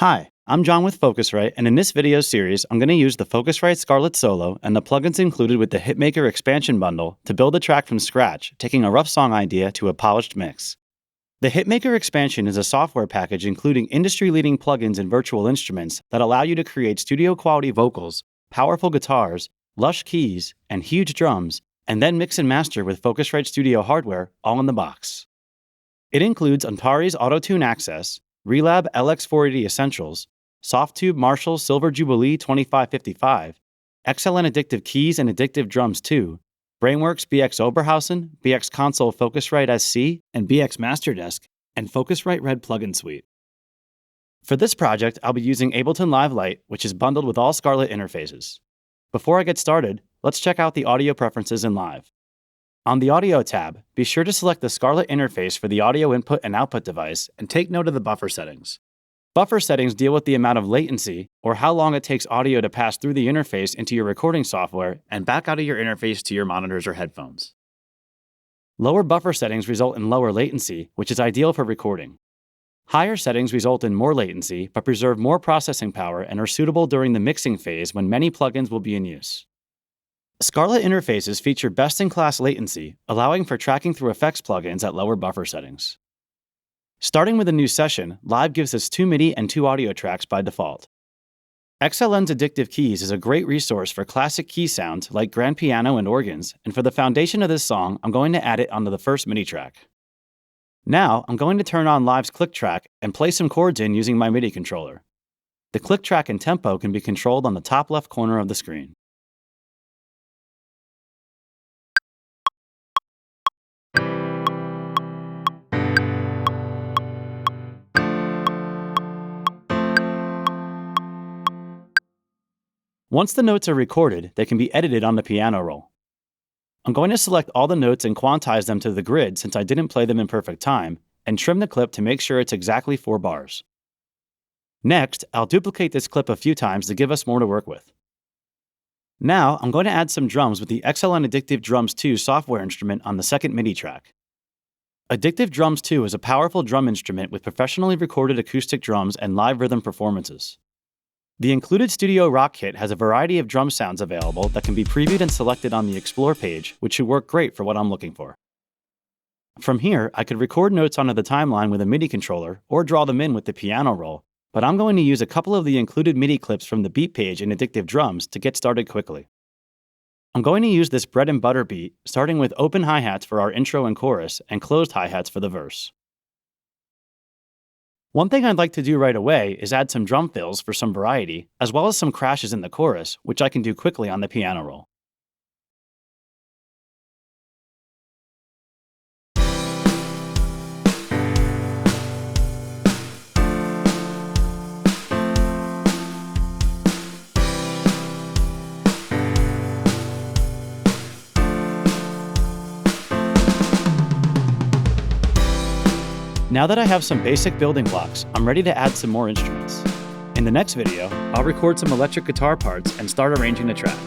Hi, I'm John with Focusrite, and in this video series, I'm going to use the Focusrite Scarlett Solo and the plugins included with the Hitmaker Expansion bundle to build a track from scratch, taking a rough song idea to a polished mix. The Hitmaker Expansion is a software package including industry-leading plugins and virtual instruments that allow you to create studio-quality vocals, powerful guitars, lush keys, and huge drums, and then mix and master with Focusrite Studio hardware all in the box. It includes Antares Auto-Tune Access, Relab LX480 Essentials, Softtube Marshall Silver Jubilee 2555, XLN Addictive Keys and Addictive Drums 2, Brainworks BX Oberhausen, BX Console Focusrite SC, and BX Masterdesk, and Focusrite Red plugin suite. For this project, I'll be using Ableton Live Lite, which is bundled with all Scarlett interfaces. Before I get started, let's check out the audio preferences in Live. On the Audio tab, be sure to select the Scarlett interface for the audio input and output device and take note of the buffer settings. Buffer settings deal with the amount of latency, or how long it takes audio to pass through the interface into your recording software and back out of your interface to your monitors or headphones. Lower buffer settings result in lower latency, which is ideal for recording. Higher settings result in more latency, but preserve more processing power and are suitable during the mixing phase when many plugins will be in use. Scarlett interfaces feature best-in-class latency, allowing for tracking through effects plugins at lower buffer settings. Starting with a new session, Live gives us 2 MIDI and 2 audio tracks by default. XLN's Addictive Keys is a great resource for classic key sounds like grand piano and organs, and for the foundation of this song, I'm going to add it onto the first MIDI track. Now, I'm going to turn on Live's click track and play some chords in using my MIDI controller. The click track and tempo can be controlled on the top left corner of the screen. Once the notes are recorded, they can be edited on the piano roll. I'm going to select all the notes and quantize them to the grid since I didn't play them in perfect time, and trim the clip to make sure it's exactly 4 bars. Next, I'll duplicate this clip a few times to give us more to work with. Now, I'm going to add some drums with the XLN Addictive Drums 2 software instrument on the second MIDI track. Addictive Drums 2 is a powerful drum instrument with professionally recorded acoustic drums and live rhythm performances. The included Studio Rock Kit has a variety of drum sounds available that can be previewed and selected on the Explore page, which should work great for what I'm looking for. From here, I could record notes onto the timeline with a MIDI controller or draw them in with the piano roll, but I'm going to use a couple of the included MIDI clips from the beat page in Addictive Drums to get started quickly. I'm going to use this bread and butter beat, starting with open hi-hats for our intro and chorus and closed hi-hats for the verse. One thing I'd like to do right away is add some drum fills for some variety, as well as some crashes in the chorus, which I can do quickly on the piano roll. Now that I have some basic building blocks, I'm ready to add some more instruments. In the next video, I'll record some electric guitar parts and start arranging the track.